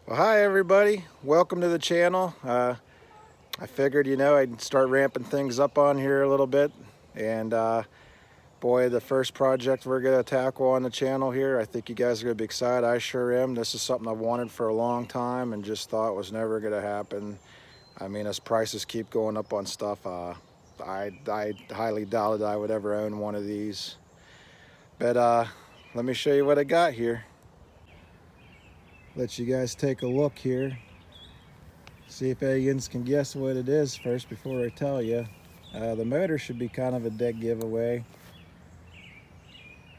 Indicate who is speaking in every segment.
Speaker 1: Well, hi everybody. Welcome to the channel. I figured, I'd start ramping things up on here a little bit. And boy, the first project we're going to tackle on the channel here, I think you guys are going to be excited. I sure am. This is something I've wanted for a long time and just thought was never going to happen. I mean, as prices keep going up on stuff, I highly doubted I would ever own one of these. But let me show you what I got here. Let you guys take a look here. See if aliens can guess what it is first before I tell you. The motor should be kind of a dead giveaway.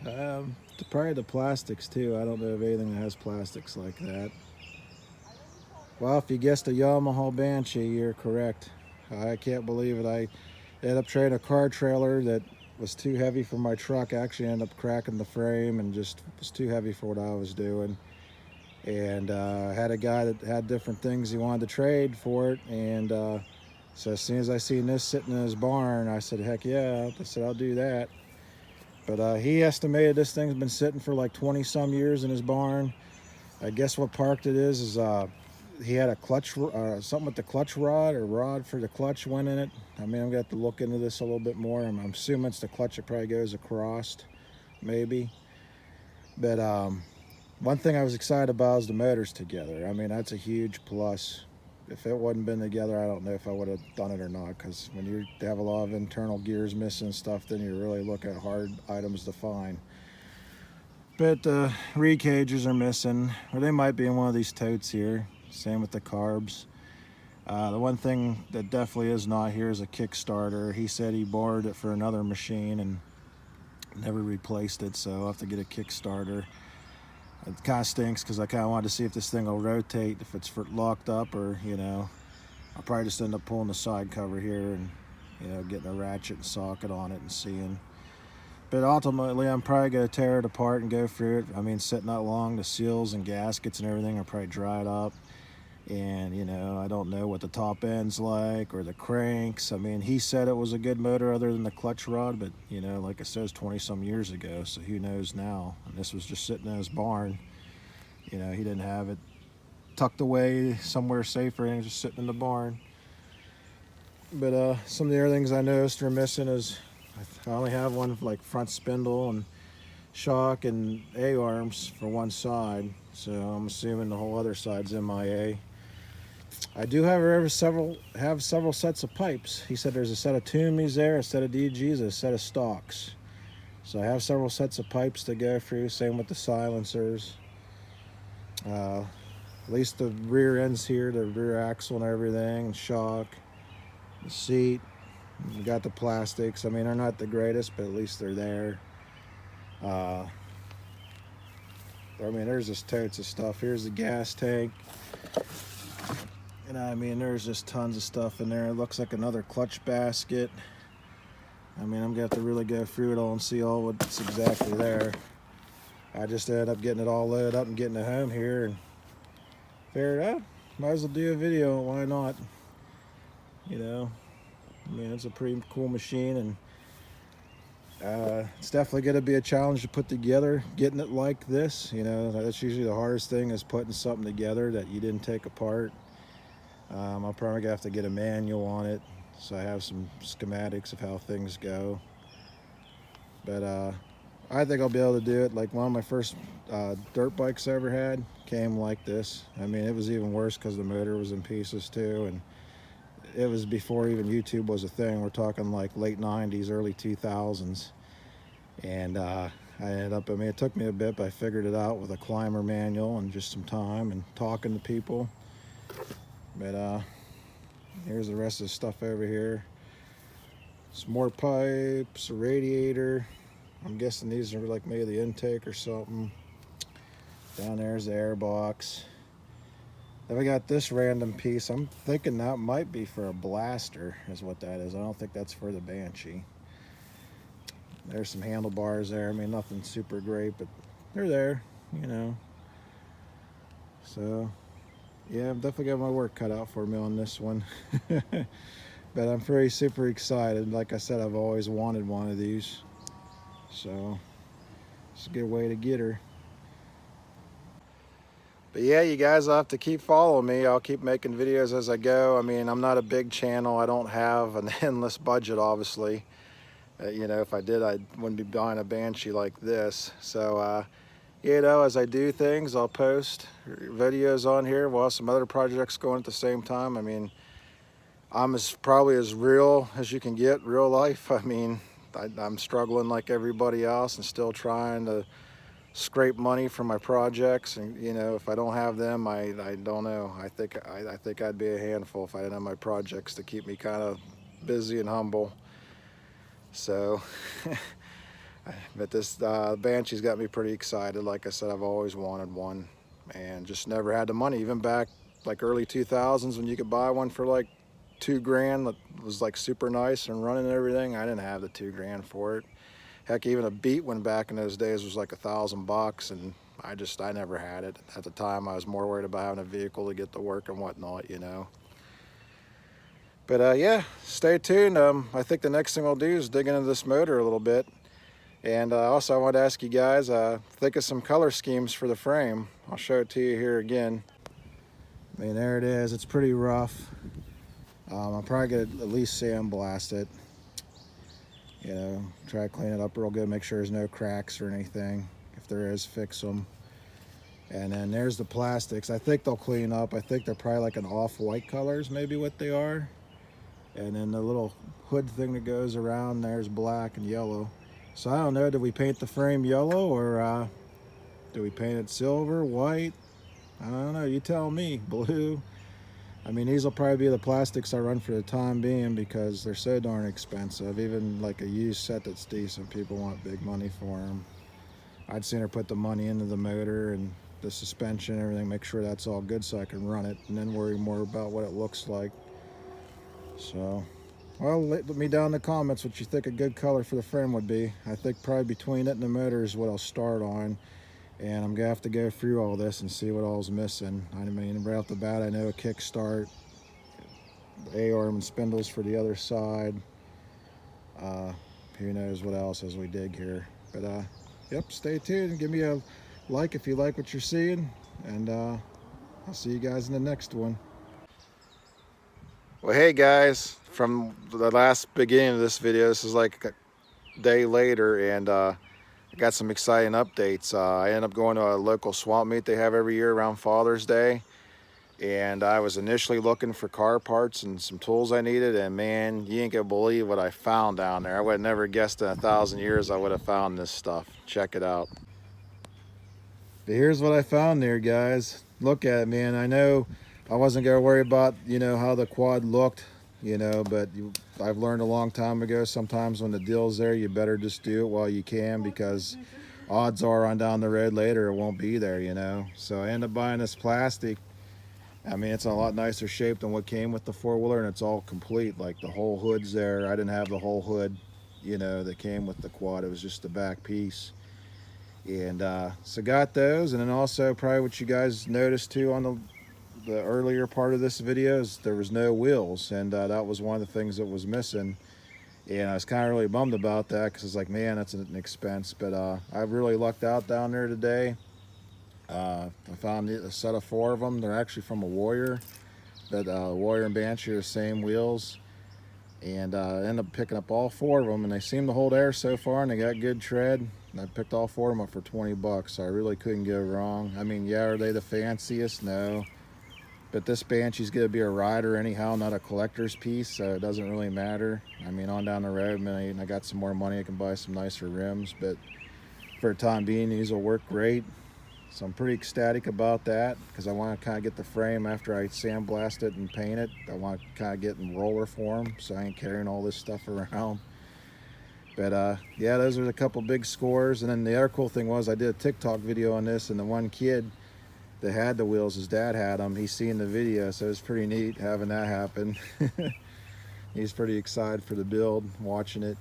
Speaker 1: Probably the plastics too. I don't know of anything that has plastics like that. Well, if you guessed a Yamaha Banshee, you're correct. I can't believe it. I ended up trading a car trailer that was too heavy for my truck. Actually ended up cracking the frame and just was too heavy for what I was doing. And had a guy that had different things he wanted to trade for it, and so as soon as I seen this sitting in his barn, I said, heck yeah. I said, I'll do that. But he estimated this thing's been sitting for like 20 some years in his barn. I guess what parked it is he had a clutch, something with the clutch rod, or rod for the clutch went in it. I mean, I'm gonna have to look into this a little bit more. I'm assuming it's the clutch. It probably goes across, maybe. But one thing I was excited about is the motors together. I mean, that's a huge plus. If it wouldn't been together, I don't know if I would have done it or not, because when you have a lot of internal gears missing and stuff, then you really look at hard items to find. But the reed cages are missing, or they might be in one of these totes here. Same with the carbs. The one thing that definitely is not here is a Kickstarter. He said he borrowed it for another machine and never replaced it, so I'll have to get a Kickstarter. It kind of stinks because I kind of wanted to see if this thing will rotate, if it's locked up, or, I'll probably just end up pulling the side cover here and, getting a ratchet and socket on it and seeing. But ultimately, I'm probably going to tear it apart and go through it. I mean, sitting that long, the seals and gaskets and everything are probably dried up. And, I don't know what the top end's like or the cranks. I mean, he said it was a good motor other than the clutch rod, but, like I said, 20 some years ago, so who knows now. And this was just sitting in his barn. He didn't have it tucked away somewhere safer, and just sitting in the barn. But some of the other things I noticed are missing is I only have one like front spindle and shock and A-arms for one side, so I'm assuming the whole other side's MIA. I do have several sets of pipes. He said there's a set of Toomeys there, a set of DGs, and a set of stocks. So I have several sets of pipes to go through. Same with the silencers. At least the rear ends here, the rear axle and everything, and shock, the seat. We got the plastics. I mean, they're not the greatest, but at least they're there. I mean, there's just totes of stuff. Here's the gas tank. And I mean, there's just tons of stuff in there. It looks like another clutch basket. I mean, I'm gonna have to really go through it all and see all what's exactly there. I just ended up getting it all loaded up and getting it home here and figured out, might as well do a video, why not? I mean, it's a pretty cool machine, and it's definitely gonna be a challenge to put together, getting it like this. That's usually the hardest thing, is putting something together that you didn't take apart. I'll probably have to get a manual on it, so I have some schematics of how things go. But I think I'll be able to do it. Like one of my first dirt bikes I ever had came like this. I mean, it was even worse because the motor was in pieces too, and it was before even YouTube was a thing. We're talking like late 90s, early 2000s. And I ended up, I mean, it took me a bit, but I figured it out with a climber manual and just some time and talking to people. But here's the rest of the stuff over here. Some more pipes, a radiator. I'm guessing these are like maybe the intake or something. Down there's the air box. Then we got this random piece. I'm thinking that might be for a blaster, is what that is. I don't think that's for the Banshee. There's some handlebars there. I mean, nothing super great, but they're there, So yeah, I'm definitely got my work cut out for me on this one. But I'm very super excited. Like I said, I've always wanted one of these. So it's a good way to get her. But yeah, you guys will have to keep following me. I'll keep making videos as I go. I mean, I'm not a big channel. I don't have an endless budget, obviously. You know, if I did, I wouldn't be buying a Banshee like this. So, you know, as I do things, I'll post videos on here while some other projects going at the same time. I mean, I'm probably as real as you can get, real life. I mean, I'm struggling like everybody else and still trying to scrape money for my projects. And you know, if I don't have them, I don't know. I think I'd be a handful if I didn't have my projects to keep me kind of busy and humble. So but this Banshee's got me pretty excited. Like I said, I've always wanted one and just never had the money. Even back like early 2000s when you could buy one for like $2 grand that was like super nice and running and everything, I didn't have the $2 grand for it. Heck, even a beat one back in those days was like $1,000, and I never had it. At the time, I was more worried about having a vehicle to get to work and whatnot, you know. But yeah, stay tuned. I think the next thing I'll do is dig into this motor a little bit. And also I want to ask you guys, think of some color schemes for the frame. I'll show it to you here again. I mean, there it is. It's pretty rough. I'm probably going to at least sandblast it. You know, try to clean it up real good, make sure there's no cracks or anything. If there is, fix them. And then there's the plastics. I think they'll clean up. I think they're probably like an off-white colors, maybe what they are. And then the little hood thing that goes around there's black and yellow. So I don't know, did we paint the frame yellow or do we paint it silver, white? I don't know, you tell me. Blue. I mean, these will probably be the plastics I run for the time being because they're so darn expensive. Even like a used set that's decent, people want big money for them. I'd sooner put the money into the motor and the suspension and everything, make sure that's all good so I can run it, and then worry more about what it looks like. So, well, let me down in the comments what you think a good color for the frame would be. I think probably between it and the motor is what I'll start on. And I'm gonna have to go through all this and see what all's missing. I mean, right off the bat, I know a kickstart, A-arm and spindles for the other side. Who knows what else as we dig here. But yep, stay tuned and give me a like if you like what you're seeing. And I'll see you guys in the next one. Well, hey guys, from the last beginning of this video, this is like a day later, and I got some exciting updates. I ended up going to a local swap meet they have every year around Father's Day. And I was initially looking for car parts and some tools I needed. And man, you ain't gonna believe what I found down there. I would have never guessed in 1,000 years I would have found this stuff. Check it out. But here's what I found there, guys. Look at it, man. I know I wasn't gonna worry about, you know, how the quad looked, you know, but I've learned a long time ago, sometimes when the deal's there, you better just do it while you can, because odds are on down the road later it won't be there, you know. So I ended up buying this plastic. I mean, it's a lot nicer shape than what came with the four-wheeler, and it's all complete. Like the whole hood's there. I didn't have the whole hood, you know, that came with the quad. It was just the back piece. And so got those. And then also probably what you guys noticed too on the earlier part of this video is there was no wheels, and that was one of the things that was missing. And I was kind of really bummed about that because it's like, man, that's an expense. But I really lucked out down there today. I found a set of 4 of them. They're actually from a Warrior, but Warrior and Banshee are the same wheels. And I ended up picking up all 4 of them, and they seem to hold air so far, and they got good tread. And I picked all 4 of them up for 20 bucks, so I really couldn't go wrong. I mean, yeah, are they the fanciest? No. But this Banshee's gonna be a rider anyhow, not a collector's piece, so it doesn't really matter. I mean, on down the road, man, I got some more money, I can buy some nicer rims, but for the time being, these will work great. So I'm pretty ecstatic about that because I want to kind of get the frame after I sandblast it and paint it. I want to kind of get in roller form so I ain't carrying all this stuff around. But yeah, those are a couple big scores. And then the other cool thing was I did a TikTok video on this, and the one kid that had the wheels, his dad had them. He's seen the video, so it's pretty neat having that happen. He's pretty excited for the build, watching it.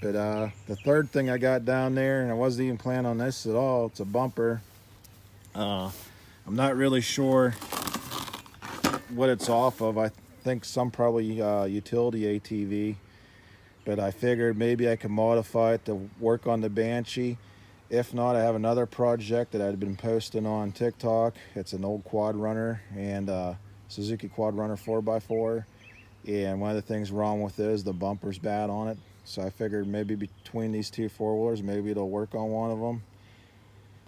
Speaker 1: But the third thing I got down there, and I wasn't even planning on this at all, it's a bumper. I'm not really sure what it's off of. I think some probably utility ATV, but I figured maybe I could modify it to work on the Banshee. If not, I have another project that I'd been posting on TikTok. It's an old quad runner and Suzuki quad runner 4x4. And one of the things wrong with it is the bumper's bad on it. So I figured maybe between these two four-wheelers, maybe it'll work on one of them.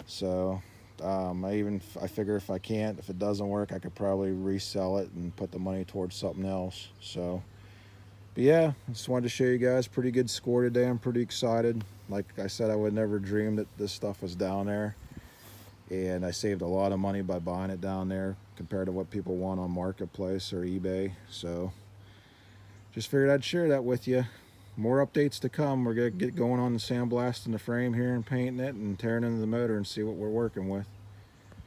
Speaker 1: So I figure if it doesn't work, I could probably resell it and put the money towards something else. So, but yeah, I just wanted to show you guys. Pretty good score today. I'm pretty excited. Like I said, I would never dream that this stuff was down there. And I saved a lot of money by buying it down there compared to what people want on Marketplace or eBay. So just figured I'd share that with you. More updates to come. We're going to get going on the sandblasting the frame here and painting it and tearing into the motor and see what we're working with.